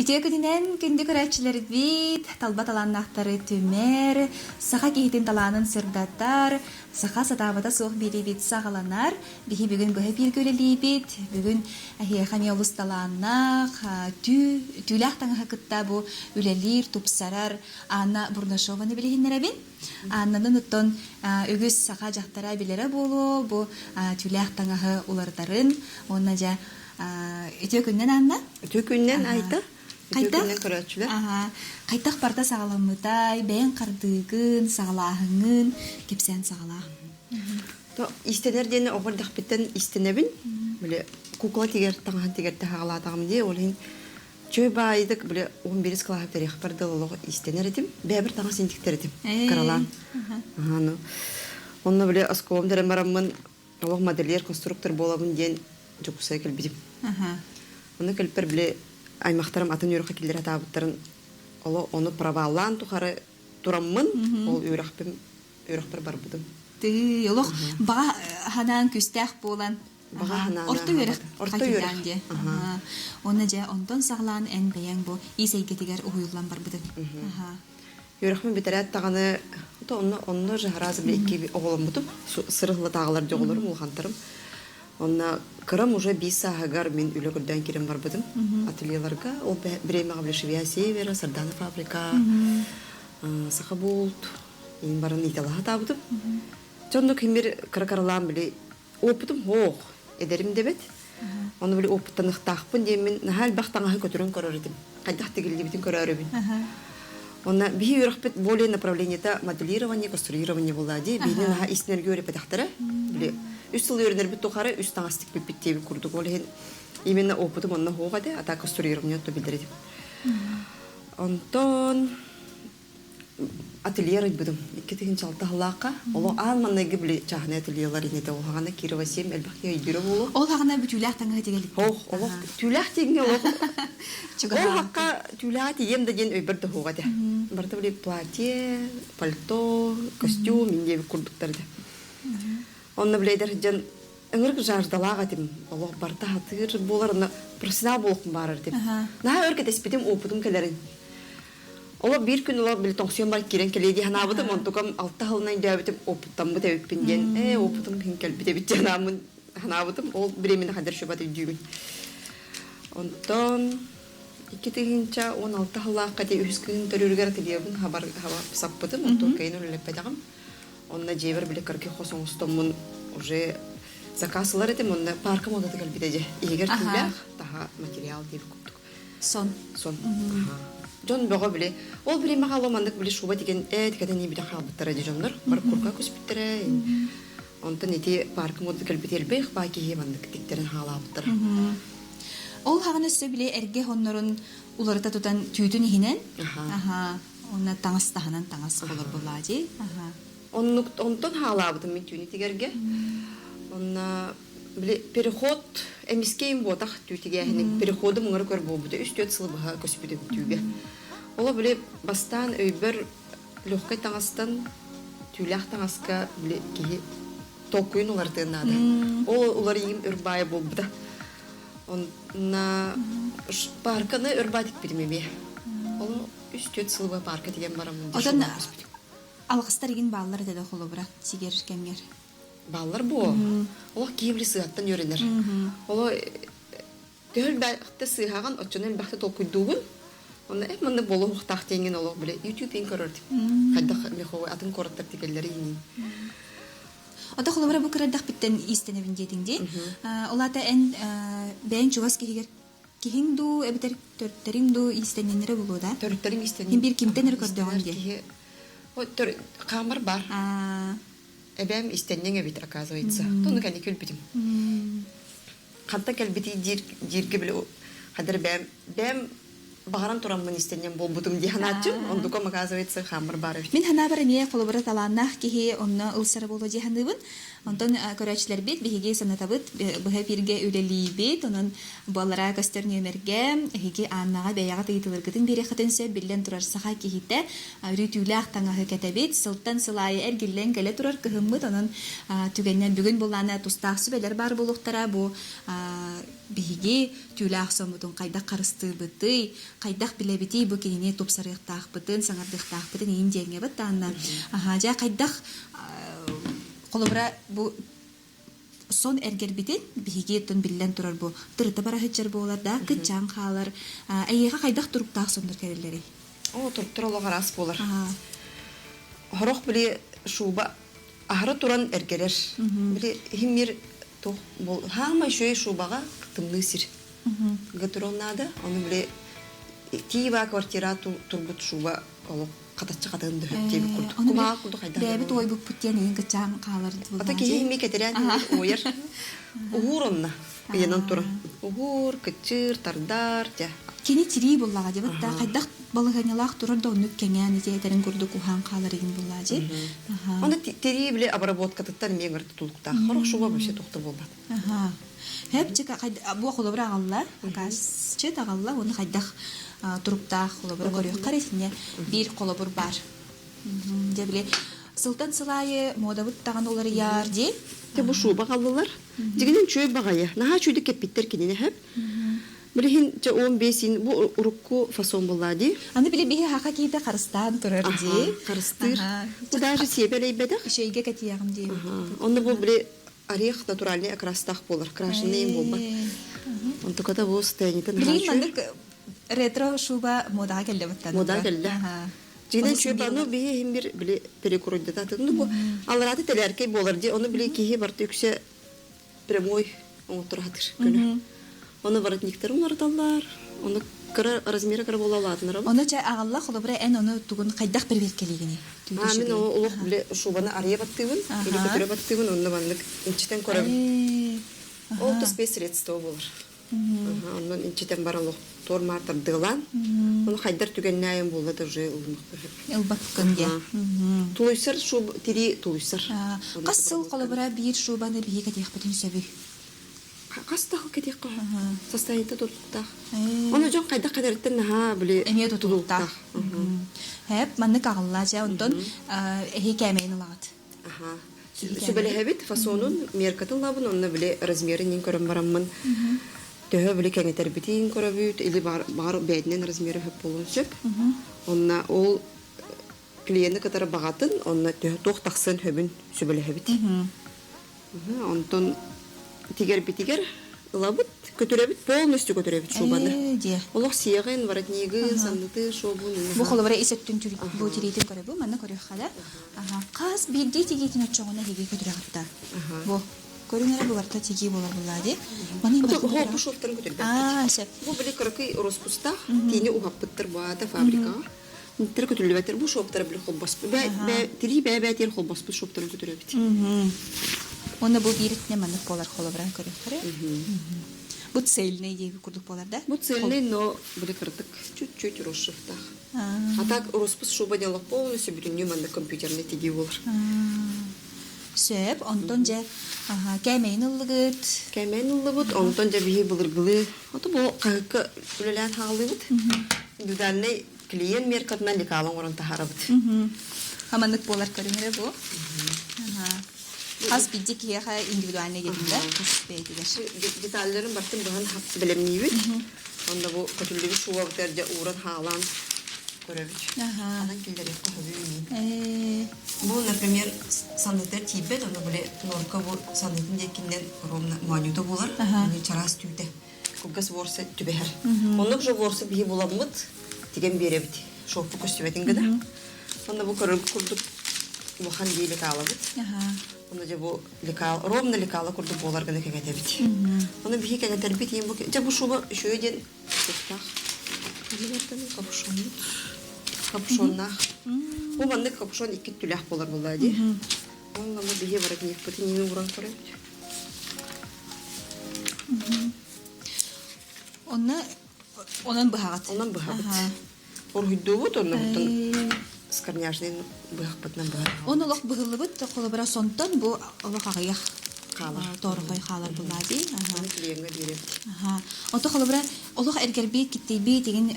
Итекетинен күнді көрәтчілер бит, талбат аланнақтары төмер, сақа кейтін таланын сырдаттар, сақа сатабата соқ бері бит сағаланар, бігі бүгін бұғы бір көлелі бит, бүгін қаме олыс таланнақ, түләқ таңға күтті бұ үлелер, тұпсарар, Анна Бурнашованы білігіннер әбін. Аннанын ұттон өгіз сақа жақтара білері болу, бұ түләқ таңға олардарын, онна жа Өтөкүннен Анна? Өтөкүннен айта. Өтөкүннен көрәтчілер. Қайтақ барда сағаламыдай, бәйін қардығын, сағалағыңын, кепсен сағалағын. Истенердені оғырдақ беттен истенебін. Кукла тегер, таңған тегерді ғаладағым де, олың чөй байдық 11 клағып тарих бардылығы истенер едім. Бәбір таңға сендіктер едім. Қаралан. Онына асқолым дәрім барамын, олық модельер, конструктор болабын ден жоқсай кәлбедім. Оны кәлпер аймақтарым атын үйріққа келдер атабыттарын оны правалан тұқары тұрамын, ол үйріқпір бар бұдым. Олық баға ханан күстәқ болан орта үйріқ қайтындан. Оны жа ондан сағылан ән бәйен бұл есейгетігер ұйылан бар бұдым. Үйріқпін бітәрі аттағаны оны жағыразы білекке оғылым бұдым. Сырықлы тағылар жоғылырым, ұлғантарым. Онна кырам уже 5 сағагар мен үлі күрден керем бар бұдым ательеларға. Ол біремеға білі Швия Севера, Сардана фабрика, Сақабулт, ең барын италаға табыдым. Жонды кемер қыры-қарылан білі опытым оқ едерім дебет. Оны білі опыттанық тақпын деймін, нахал бақтаңағы көтірін көрір едім. Қайдақ тегілі бітін көрір өбін. Онна бихи үйрақпет более направлениета моделирование, конструирование болады. Бейні наға истенерге өрі пәтақтары. Үстіл өрінер біт тұқары үст аңастық біп-біттебі күрдік. Ол именно опытым онына хоғады, ата конструирование өтті білдіредім. Онтон ательер бұдым. Екетігін жалты ғылаққа. Олы алманнайғы білі чағына ательерлар енеді. Ол ғана Кирова 7 әлбәқке өйдері болу. Ол ғана бүт үләқ таңға тегелік? Ол түләқ тегіне ол. Ол хаққа түләқ тегем деген өйбірді хоғады. Барда білі платье, пальто, костюм, мендебі күрдіктарды. Онны білейдер жан өңірік жаждалаға дем. Олық барда хатыр болар, профессионал болықым барыр дем. Наға өркет еспетім опытым кәлерін. Олық бір күн олық білі тоңсион бар керен кәлейді ханабыдым. Онтықам 6 ғылынан дөбітім опыттан бұт әуіппен ден. Опытым кен кәлбіт әбіт жанамын ханабыдым. Ол біремені қадар шөбаты дүймін. Онтан 2-тігінші 16 ғылаққа де өскін түріргер тілебін хабар саппыдым. Онтан кәйін өлілеппәдіғым. Онна жевер біле кірге қосын ұстамын уже заказылар едім, онна паркым одады кәлбедеде. Егер түләқ, таға материал дейбі көптік. Сон. Жон бұға біле, ол біле мағалы мандық біле шуба деген әдікәден ебеден қалбыттар әде жонлар, бар құрға көспіттірі. Онтан еті паркым одады кәлбеде әлбейх, бақи мандық тектерін қалабыттыр. Ол хағын өсі біле әрге ғонларын ұларыта тұтан түйдің ехінен? Онна таңыстағынан таңыз болар болады. Онтон халабытым мен түйні тегерге. Онна переход әмескейін ботақ түйтеге әхінен. Переходы мұңыр көр болбуды. Үстет сылы бұға көспіді түйге. Ола біле бастан өйбір лөққай таңастан түйләқ таңасқа біле кейі толкуын олардың ады. Олар егім үрбайы болбуды. Онна парканы үрбадик білмеме. Ола үстет сылы бұға парка деген барамын. Алғыстар еген балалар деді қолы бұрақ тегер кәмгер. Балалар бұл. Олық кейімлі сығаттан өрінер. Олы төл бәқті сығаған отчанын бәқті толқыйдуғын. Оны әмінді болу ұқтақ теңген олық біле YouTube-ен көрірдік. Қайдақ меқовы атын қораттар текелері енен. Ода қолы бұра бұл кірардақ біттен истенебін дедіңде. Олата ән бәйін чуғас кейін ду, әбітер төрттерін ду истененері болу да? Төрттерін истенен. Бір кемтенер көрдіғын де? Камар бар. Әбәм истеннен әбет, оказывается. Тоны кәне көлбедім. Қанта кәлбеті жерге білі, қадар бәм бағаран тұрамын истеннен бол бұдым де ханатчым. Ондықом, оказывается, камар бар әбет. Мен хана бары не қолы бұры таланнақ кейі онына ұлсары болу де ханыбын. Онтон көрәчілер бет, бігеге санатабыт, бұға бірге үлелі бет, онын балара көстеріне өмерге, әйге аннаға бәяға тегітіліргітін бере қытынсы білден тұрар саға кейітті, үрітүлі ақтаңағы кәтәбет, сылттан сылайы әргелен кәлі тұрар кығымыт, онын түгеннен бүгін боланы тұстақ сүбелер бар болуқтара, бұл бігеге тюлях сомутун кайдах карыстыбыты, кайдах билебити бу кинене топсарыктаахпытын, саңардыктаахпытын ин деңге баттанна. Аха, жа кайдах колобра бу сон эргербитин бихигеттен биллен турар бу. Тырыта бара хычар болар да, кычан халар. Айга кайдах туруктаах сондыр керелери. О, туруктар гарас болар. Хорох биле шуба ахара туран эргерер. Биле химмир то бол хама шөй шубага тымны сир. Гатуроннада, оны биле тиба квартира турбут шуба оло катачы катын дөһөттеби курдук. Кума курдук айда. Бэбит ой бу путен ин кычан халар бу. Ата кеһи ми кетерен ойер. Угуронна. Янан туран. Угур, кычыр, тардар, ja. Кини тири буллага деп та кайдах балыганялах турар да онук кеңен этерин курдук ухан халар ин буллажы. Аны тири биле обработка таттар меңер тутулукта. Хорох шуба беше тохты болбат. Аха. Хепчика бу холобра алла, газ чет алла, оны кайдах туруктах холобра көрөк каресине бир холобур бар. Дебле сылтан сылайы модабыт таган олар яр ди. Те бу шуба калдылар. Дигенен чөй багая. Наха чөйдө кепиттер кинене хеп. Билин же 15 бу урукку фасон буллади. Аны биле бие хака кийде карыстан турар ди. Карыстыр. Бу даже себелей бедах. Шейге кетиягым ди. Онда бу биле орех натуральный окрастах болар. Крашеный им болба. Он только да бу стенитен. Билин мандык ретро шуба мода келде баттан. Мода келде. Жинен чөй бану бие химбир биле перекуройда татыны бу. Алраты телеркей болар ди. Оны биле кихи бар төксө прямой отуратыр күнү. Оны воротниктер улардалар. Оны размеры кара бола алатынар. Оны ча агалла холобра эн оны тугун кайдах берберкелигини. Мен улук биле шубаны арыя баттыбын, или көтөрө баттыбын, онны бандык инчитен көрөм. Ол түспе средство болар. Оннан инчитен баралык тормартыр дылан. Оны хайдар түгеннайын болду уже улмактыр. Элбаккынге. Тулуйсар шуб тири тулуйсар. Касыл холобра бир шубаны бие кетиях бутун сөбү. Кастахы кетек ка. Состояние туттах. Оны жон кайда кадерттен ха биле эме туттах. Хеп манны кагалла жа ондон эхи кемейн лагат. Аха. Сөбеле хебит фасонун меркатын лабын онны биле размерин ин көрөм бараммын. Төһө биле кеңетер битин көрөбүт или бар беднен размери хеп болун сөп. Онна ол клиенты катары багатын, онна төһө тохтаксын хөбүн сөбеле хебит. Онтон тигер битигер лабыт көтөрөбүт полностью көтөрөбүт шубаны. Олох сиягын воротнигы сандыты шобун. Бу холобра исеттен түрүп бу тиритин көрөбү, манна көрөк хала. Кас бирди тигитин очогуна хеге көтөрөгөттө. Бу көрүнөр бу барта тиги болор буллади. Мани бу бу шофтарын көтөрбөт. Шеп. Бу биле кыркы роспуста тини ухаппыттыр баата фабрика. Нитер көтөрүлөбөтөр бу шофтар биле холбос. Тири бәбәтер холбос бу шофтарын көтөрөбүт. Оны бу биритне манны болар холобра көрөк. Бу цельный дип курдук болар да? Бу цельный, но биле кырдык чуть-чуть розшифтах. А так роспус шуба делок полностью билиню манны компьютерне тиги болар. Сөп, онтон же кемейн ыллыгыт. Кемейн ыллыгыт, онтон же бихи былыргылы. Ото бу кайкы үлелен хаалыбыт. Дүдәлне клиент меркатынан лекалын орын тахарабыт. Хаманнык болар көрүнөр бу. Хас бидик яха индивидуальный gedinde kuspeydiler. Детальлерин бартын быгын хапсы билемнийбит. Онда бу көтүлүгү шуабытерде уран хаалан көрөбүт. Анан килдерек көбү. Бу, например, санитар тибет, онда биле норка бу санитин декинден ровно манюда булар. Аны чарас түйдө. Кугас ворса түбехер. Онда жо ворса бии буламыт, деген беребит. Шопу көстүбетин гыда. Онда бу көрөк курдук бу хан дийлик алабыт. Оны же бу лекал, ровно лекала курду болар гына кегетебит. Оны бихи кегетербит ем бу. Же бу шуба шөйден туктах. Билеттен капшон. Капшоннах. Бу манда капшон 2 түлях болар булады. Онда бихи барак ник путин нин уран көрөбүт. Онан бахагат. Онан бахагат. Орхудубут оннан скорняжный бахпатнан бар. Он олох быгылыбыт колобра сонтон бу олох агыях. Торгой халар булады. Клиенге дирет. Ото колобра олох эргерби киттеби деген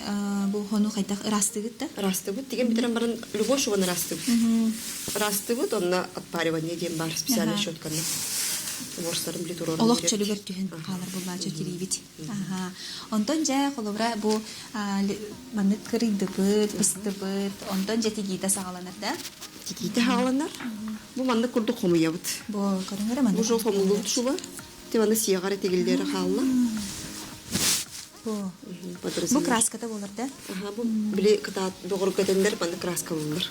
бу хону кайта растыгыт да. Растыгыт деген битерен барын любошева растыгыт. Растыгыт онна отпаривание дем бар специальный щетканы. Борстарын били турор. Олох чөлөгөр түһен хаалар булмаа чөтирибит. Аха. Онтон жа холобра бу маннык кырыйдыбыт, быстыбыт, онтон жети гита сагаланар да. Тиките хааланар. Бу маннык курду хомуябыт. Бу көрүнгөрө маннык. Бу жол хомулут шуба. Теваны сиягары тегилдери хаалла. Бу краската болар да. Аха, бу били ката догор кетендер маннык краска болар.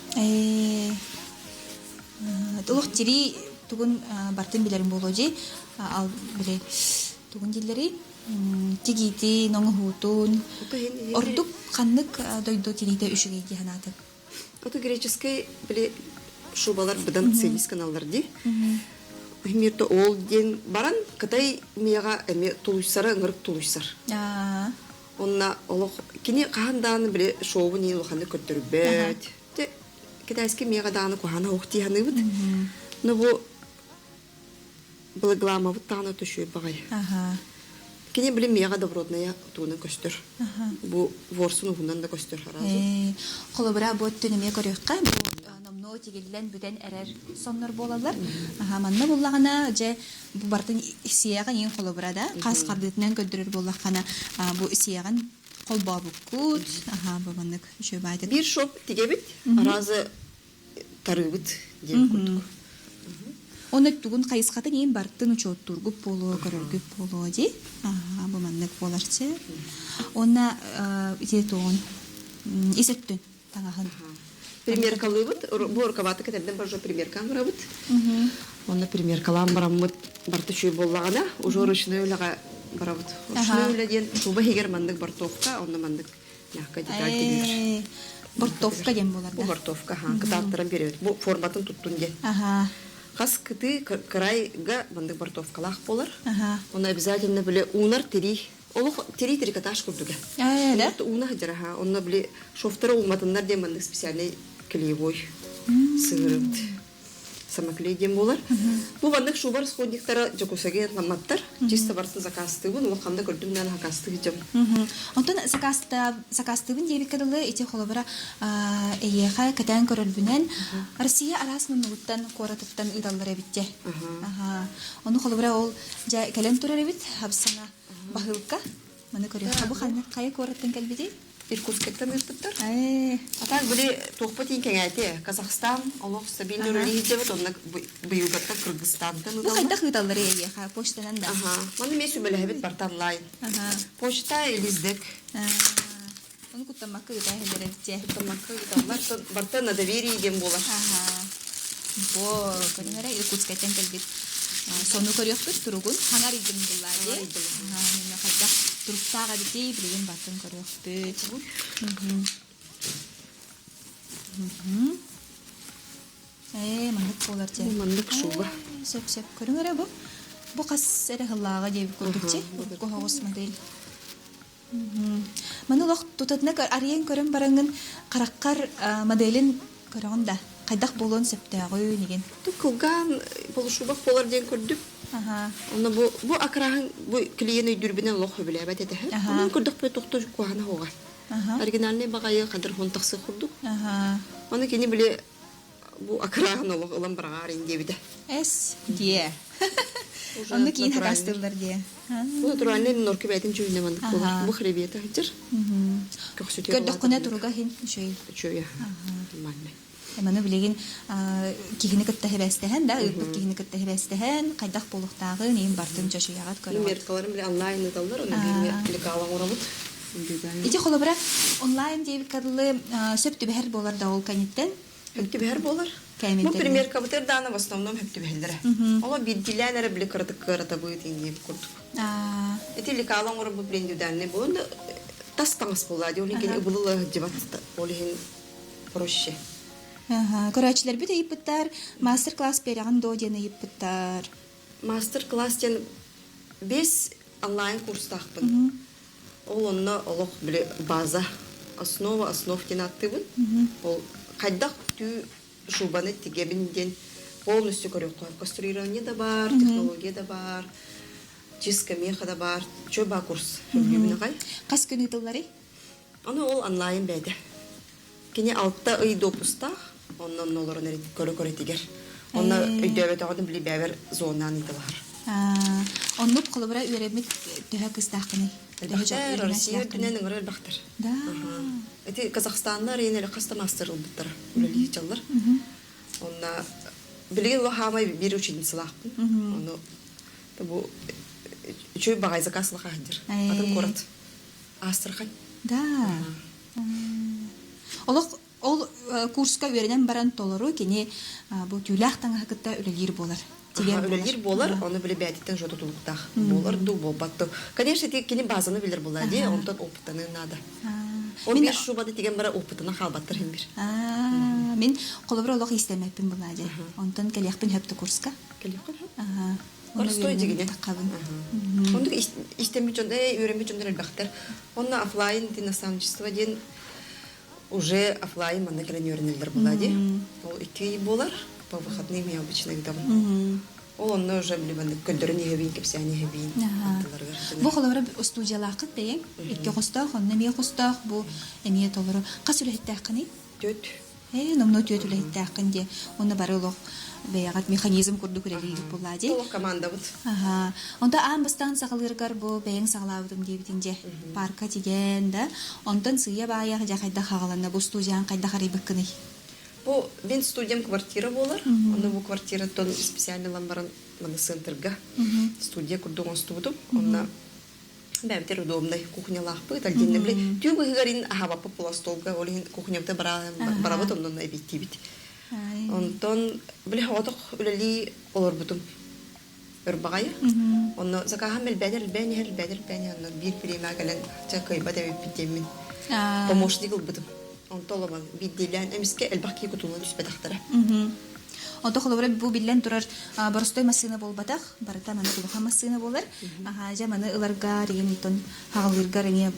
Толох тири тугун бартын билерин боложи. Ал биле тугун дилleri тигити ноңхутун. Ордук каннык дойдо тирите үшүгейди ханаты. Это греческий били шубалар быдан цемис каналлар ди. Мирто ол ден баран кытай мияга эме тулуйсары ыңырык тулуйсар. Онна олох кини каандааны били шоу ни лоханы көттөрүбөт. Те китайский мияга дааны кухана ухти ханыбыт. Но бу благлама вот таана төшөй багай. Кини били мияга добротная туна көстөр. Бу ворсун ухунан да көстөр харазы. Холобра бу түнүмө көрөккө номно тигилен бүден эрер соннор болалар. Манна буллагана же бу бартын исияган эң холобра да кас кардытынан көдөрөр боллакана бу исияган колбабукут. Бу маннык жөбайды. Bir шоп тигебит, аразы тарыбыт деп көрдүк. Оны тугун кайыскатын эң бартын учоттургуп боло, көрөргүп боло ди. Бу маннык боларчы. Оны итетон исеттүн таңахан. Примеркалыбыт, бу оркабаты кетерден бажо примеркан барабыт. Оны примеркалан барамыт, барты чүй боллагана, уже ручной улага барабыт. Ручной уладен шуба хегер мандык бортовка, оны мандык мягкая деталь тегилер. Бортовка дем болар да. Бу бортовка, кытаттыран беребит. Бу форматын туттун де. Хас кыты крайга мандык бортовкалах болар. Оны обязательно биле унар тери. Олох тери каташ курдуга. Да? Уна хаджараха, оны биле шофтары уматыннар де мандык специальный клеевой сыгырыт. Самоклей дем болар. Бу мандык шубар сходниктара жокусаге ламаттар. Чисто бартын закастыбын, ол кандай көрдүмнан хакастыгы жам. Онтон закастыбын дебит кадылы ити холобара эйеха катан көрөлбүнен Россия арасынан уттан коратыттан ыдаллар эбитте. Оны холобара ол жа кален турар эбит, хабсана бахылка. Маны көрөк. Бу ханны кая кораттан келбиди? Иркутскектен ыспыттар. Атак били тохпатин кеңәйте. Казахстан, олох стабильный рөлі жебет, онна быйылгатта Кыргызстантан Бу ыдалар. кайда ыдаллар эйеха почтанан да. Маны месу белебит бартанлайн. Почта элиздек. Оны куттамакка ыда хелеребитте. Тамакка ыдалар, бартан на доверие дем болар. Бо көрүнгөрө Иркутскеттен келбит. Сону көрөкпүт туругун хаңар идим буллар ди. Мен кайда туруктага дити билген батын көрөкпүт. Мандык болар же. Мандык шуба. Сеп көрүнгөрө бу. Бу кас эре хыллага деп көрдүкчү. Бу хогус модель. Маны лох тутатна арыен көрөн бараңын караккар моделин көрөң да. Кайдак болон септагы деген. Кылган болушубак болар ден көрдүк. Оны бу акрахан бу клиент өйдүрбүнөн лох билебет эте. Оны көрдүк бе токто куана хога. Оригинальный багайы кадыр хонтаксы курдук. Оны кени биле бу акрахан лох улам барагар индебиде. Эс дие. Оны кийин хакастылдар дие. Бу натуральный норки бетин чүйүнө мандык болар. Бу хребета хыжыр. Көрдүк куна туруга хин шөй. Чөйө. Нормально. Маны билеген кигини кытта хебестен да, ырбык кигини кытта хебестен, кайдак болуктагы нем бартын жашыягат көрөт. Меркаларым биле онлайн ыдалдар, оны биле лекала урабыт. Ити холобра онлайн дебит кадылы сөптү бер болар да ол каниттен. Хөптү бер болар. Бу примерка бутер дана в основном хөптү белдер. Ола бидилянер биле кырата быйт инде курдук. Эти лекала урабы брендюданны бу тастамас болду. Оны кен ыбылы жибат олин проще. Көрәчләр бит иппеттер, мастер-класс берәгән додены иппеттер. Мастер-класстен 5 онлайн курстахпын. Ол онна олох биле база, основ тенаттыбын. Ол кайдак түү шубаны тигебинден полностью көрөк конструирование да бар, технология да бар, чистка меха да бар, чөба курс. Кас күн итыллары? Аны ол онлайн бәде. Кене 6 ай допустах, оннан оларын көрө тигер. Онна өйдөбөт агын биле бәбер зонан итилар. Оннук холобра үеремит төһө кыстаакыны. Бахтар Россия дүнен ыңгырар бахтар. Да. Эти Казахстаннар ene каста мастер булдыра. Үлели жаллар. Онна билген лохамай бир ученица лахпын. Оно бу чөй багай заказлык хадир. Атын корот. Астрахань. Да. Ол курска үеренен баран толору кене бу түлахтан хакытта үлелир болар. Үлелир болар, оны биле бәдиттен жото тулуктах. Болар ду болбатты. Конечно, тек кене базаны билер булар ди, онтон опытаны нада. Он бир шубады деген бара опытына халбаттыр хем бир. Мен колобра олох истемеппин була ди. Онтон келехпин хөптү курска. Келехпин. Простой дегене. Ондук истеми жон, үйренме жондар бахтар. Онна офлайн ди наставничество ден уже офлайн мана келен үйренелдер була ди. Ол 2 ай болар. По выходным я обычно их дам. Он уже блин көндөрүн ебин кепсе ани ебин. Бу холора студиялакыт бең. Икки хостах, онна ми хостах бу эмие толору. Касүлеттакыны? Төт. Номно төтүлеттакын де. Оны барылык беягат механизм курду көрели булади. Толок команда бут. Онда амбастан сагалыргар бу бең сагалабытым дебитинде. Парка тиген да. Ондан сыя бая жакайда хагаланна бу студиян кайда харибыккыны. Бу мен студиям квартира болар. Онда бу квартира тон специальный ламбаран мана центрга. Студия курдугон студум. Онда бәбтер удобный кухня лахпы тальдинне бле. Тюбы гарин ахава по столга олин кухнямда барабыт ондан эбитибит. Онтон бле хаватык үлели олар бутум. Өрбагай. Онда закаха мел бәдер бәне онда бир премия гален чакай бада битемин. Помощник бутум. Он толоман биддилен эмиске элбаки кутулун түспетактара. Онда холобра бу билен турар барыстой машина болбатак, барыта мана кулуха машина болар. Жа мана ыларга деген тон хагалырга эме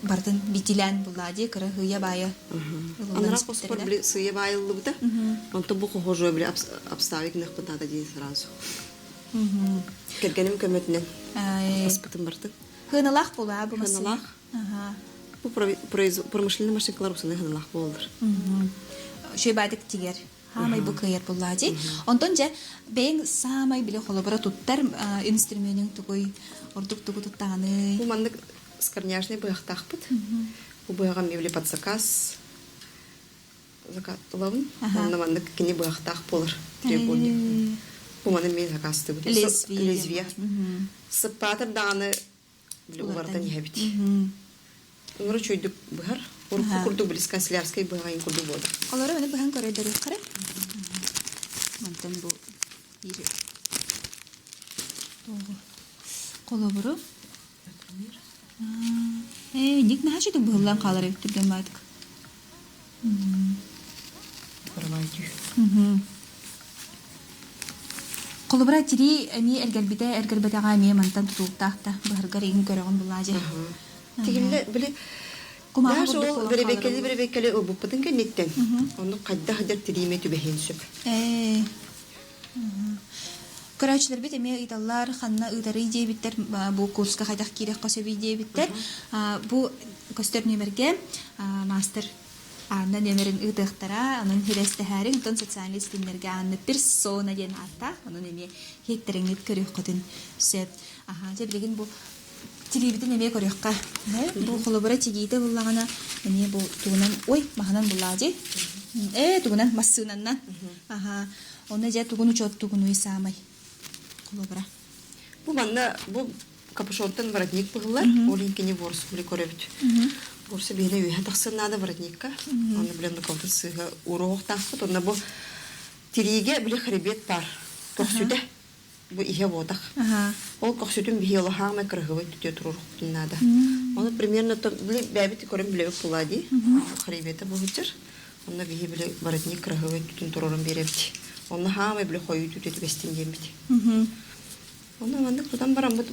бардын биддилен булади, кыра хыя бая. Анра паспорт бли сыя байылы бута. Онда бу хожо бли обставик нахпата да дей сразу. Кергеним көмөтүнөн. Паспортум барды. Хыналак була бу машина. Бу промышленный машинкалар усаны хыналак болдур. Шөйбадык тигер. Хамай бу кыйыр булади. Онтон же бең самай биле холобра туттар инструментин тугой ордук тугу туттаганы. Бу мандык скорняшный быяктакпыт. Бу быяга мебли под заказ. Заказ лавын. Онда мандык кини быяктак болор. Треугольник. Бу маны мен заказды бу. Лезвие. Сыпатыр даны биле улардан ебит. Уңры чөйдүк быхар. Урку курду билис канцелярской быгайын курду болду. Олары мене быхан коридору кара. Монтан бу бири. Колобуру. Ник нахачы да быхылан калары түрген бадык. Колобура тири эми эргелбетага эми монтан тутултакта быхаргар егин көрөгөн булажы. Тигиле биле даже ол беребекели обуппатын кеннеттен. Оны кайда хадер тириме түбехин сөп. Көрәчләр бит эме идаллар ханна ыдары диебиттер бу курска хайдак кирек косеби диебиттер. Бу костер нөмерге мастер Анна нөмерин ыдыктара, анын хирестехәрин тон социальный стимлерге анны персона ден атта, анын эме хеттереңнет көрөк көтүн сөп. Же билген бу тилибитин эме көрөкка. Бу холобора тигите буллагана эме бу тугунан ой маханан буллади. Тугунан массынаннан. Оны же тугуну чот тугуну исамай. Холобора. Бу манна бу капюшонтан воротник буллар, олинкене ворс були көрөбүт. Борсы беле үйе тақсын нады воротникка. Оны білен дұқалды сыға урооқ тақпыт. Онна бұл тириге біле хребет бар. Көксүді. Бұл ihe водақ. Ол көксүдің бейі олы қағмай кірғывай түте тұруқ бүтін нады. Оны примерно бәбіті көрім білевік бұлади. Хребеті бұл жүр. Онна бейі біле воротник кірғывай түтін тұрурын беребді. Оны қағмай біле қойы түте түбестен демеді. Оны мандық тұдан барам бұд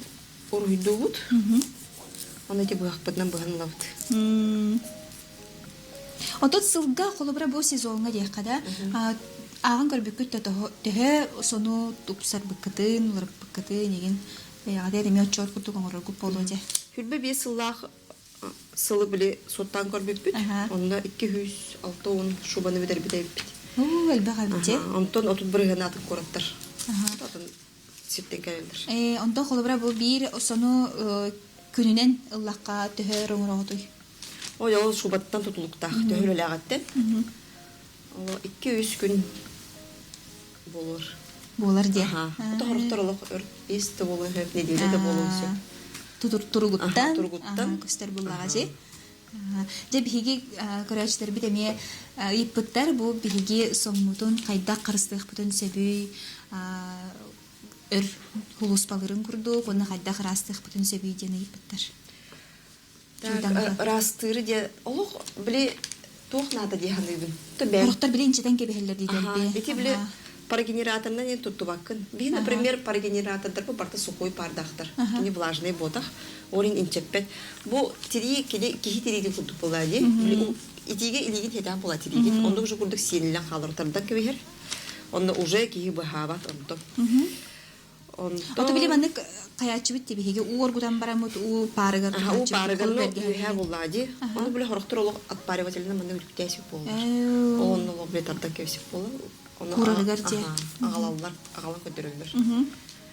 ұрғыйды бұд. Оны де бұғақпыдынан бұған лавды. Отот сылға қолыбыра бұл сезонға дейқада ағын көрбіккіт төхі сону тұпсар бұққытын, ұлырып бұққытын еген бәйғадай деме отчор күрдік оңырыр көп болу де. Хүлбе бе сыллақ сылы біле соттан көрбікпіт. Онда 200-6-10 шубаны бедер бедер біппіт. Әлбәға бітте. Онтон отут бірген атын көраттар. сиртен кэлэлдер. Онто холобра бу бир сону күнүнен ыллакка төһө роңроготуй. Ой, ол шубаттан тутулуктах төһөлөлөгөттен. Ол 2-3 күн болор. Болар де. Тохорохтор олох эсте болор, хөп неделе болор. Тургуттан. Тургуттан. Көстөр буллага же. Же биһиги көрөчтөр бит эме иппыттар бу биһиги соммутун кайда карыстык бүтүн сөбүй өр хулуспалырын курду, кону кайда карастык бүтүн сөбүй дени иппыттар. Так, растыры де олох биле тохната де ханыбын. То бер. Корохтор билинчеден кебехеллер дейдерби. Бити биле парогенератордан не туттубаккын. Би, например, парогенератордар бу барта сухой пардахтар. Не влажный ботах. Орин инчеппет. Бу тири кихи тириди курдук болады. Итиге илигин хетан бола тиригин. Онда уже курдук сиенилен халыртардан кебехер. Онда уже кихи бахабат онто. Ото биле маннык каячы бит биһиги уоргудан барамыт у парыгар. У парыгар биһа буллади. Оны биле хорохтор олох атпарывателинен мында үтүктәсип болду. Онны олох биле тарта кебесип болду. Куралыгар же. Агалалар, агала көдөрөлдөр.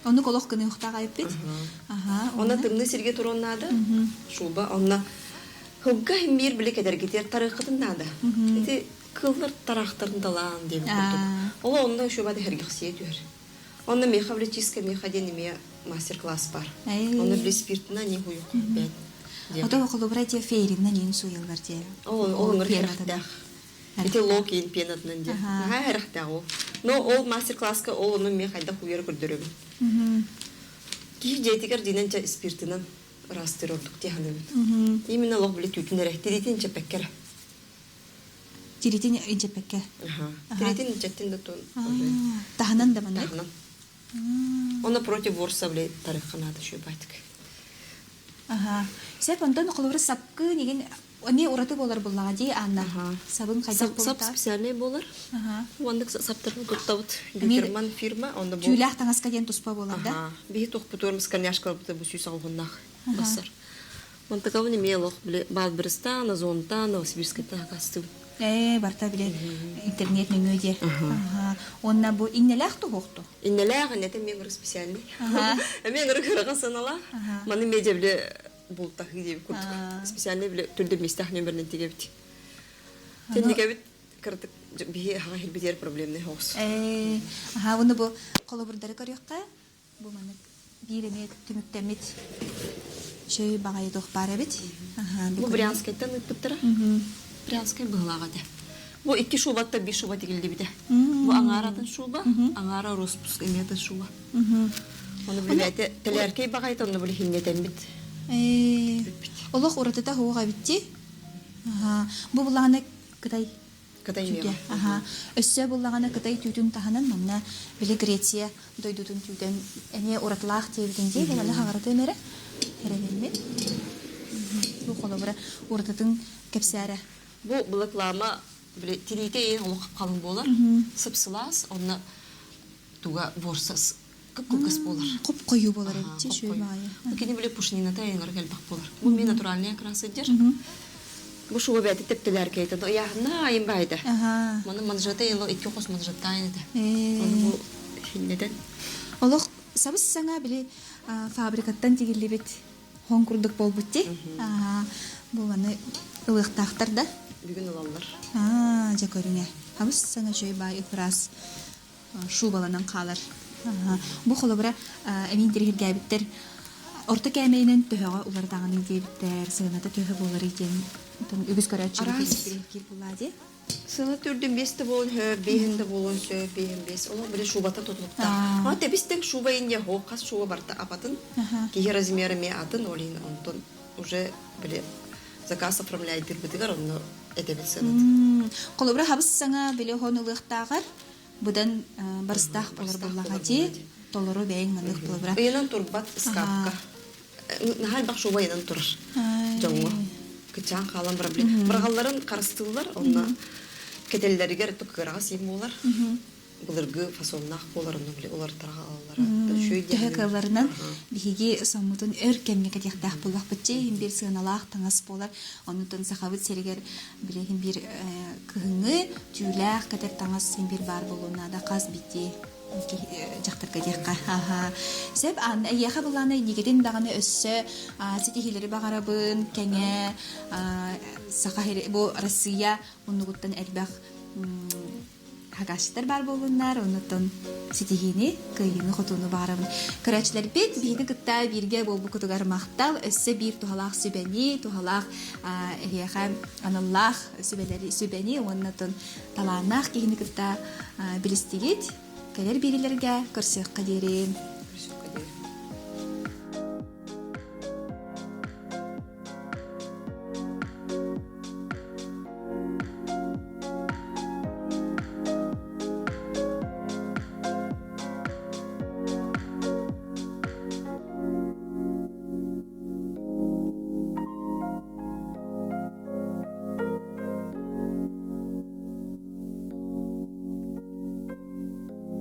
Онны колох кыны ухтага айппит. Онна тымны сирге туроннады. Шуба онна хыгга химбир биле кедергетер тарыхытын нада. Эти кыллар тарахтарын далан деп курдук. Ола онда шуба да хергихсие түр. Онна мехавлическая мехадене мастер-класс бар. Онна биле спиртна не хуюк. Ото колобра те фейринна нин суйылдар те. Ол ngырхтах. Эти локин пенатнан де. Хайрахтагы. Но ол мастер-класска ол оны мен кайда хуйер көрдөрөм. Ки жетигер диненче спиртинен растырдык теханын. Именно лок биле түтүнөр тиритин чепеккер. Тиритин инчепекке. Тиритин четтин да тон. Таханан да мана. Таханан. Она против ворса биле тарыханады шу байтык. Сеп онтон колобра сапкы деген они ураты болар буллага ди анна. Сабын кайда болтар? Сап специальный болар. Ондык саптарын туттабыт. Герман фирма, онда бу. Тюлях таңаска ден туспа болар да. Би тохпутормус каняшка бу сүй салгыннах. Басар. Онда кавны мелох биле Балберстан, Азонтан, Новосибирская тагасту. Барта биле интернет мөмөде. Онна бу иннелах тухту. Иннелах нете мегр специальный. Мегр кыргасынала. Маны медиа биле бултах дип курдук. Специальный биле түрдө местах нөмернен тегебит. Тендегебит кырдык бие ха хилбитер проблемный хос. Онда бу колобурдары көрөккө бу маны биреме түмүктемит. Шөй багай дох бара бит. Бу Брянскайдан ыттыра. Брянскай былагада. Бу 2 шубатта 5 шуба тигилди бите. Бу аңаратын шуба, аңара роспуск эметен шуба. Аны билете телеркей багайт аны биле хиннетен бит. Олох уратата хуга битти. Бу булаганы кытай Кытай. Өссө булаганы кытай түтүн таханан манна биле Греция дойдутун түтөн эне уратлах тебдинде деле хагараты мере. Эренелме. Бу колобра урататын кепсәре. Бу булаклама биле тирите олох калың болар. Сыпсылас, онна туга борсас кып-кыпкыс болар. Кып кою болар этти шөй бай. Бу кини биле пушнина тайыңар келбак болар. Бу мен натуральный окрасы дер. Бу шуга бәти тептеләр кейтә. Я на им байда. Маны манжата ело 2 кос манжата айнды. Бу хиннеден. Олох сабыс саңа биле фабрикаттан тигилли бит хонкурдук болбутти. Бу аны ылыктактар да. Бүгүн алалар. Жа көрүңө. Сабыс саңа жөй бай ыпрас шубаланан калар. Бу холобра эмин диргер биттер. Орта кәмейнен төһөгө улардаганы дебиттер, сыгыната төһө болар экен. Үгүз көрөчү кир булади. Сына түрдүн бесте болон хө, бейинде болон сө, бейин бес. Ола биле шубата тотулукта. Ате бистек шуба инде хо, кас шуба барта апатын. Ки размеры ме атын олин онтон уже биле заказ оформляет бирбитигер онно этебет сынат. Колобра хабыс саңа биле хонылыктагар будан барстах болар буллага ди. Толору бейин манык колобра. Бейинен турбат скапка. Нахал бак шуба инен тур. Жоңго. Кычан калан проблем. Баргалларын карыстылар, онна кетелдергер туккырага сим болар. Булыргы фасоннах болар, онна биле олар таргаллары. Шөй дегенде. Төһөкаларынан биһиги саммутун өркемне кетяктах булак битче, бир сыналах таңас болар. Онутун сахабыт серигер биле бир кыгыңы, тюлах кетер таңас бир бар болуна да каз бити. жактарга дияққа. Сеп ан яха буланы нигедин даганы өссө ситихилери багарабын кеңе саха бу Россия уннугуттан элбах хагаштар бар болуннар, оннотон ситихини кыйыны хотуну барабын. Көрәчләр бит бихини кытта бирге болбу кутугар мактал, өссө бир тухалах сүбәни, тухалах яха аналлах сүбәни, оннотон таланах кихини кытта билистигит, кәлер бирилерге көрсөк кадерин.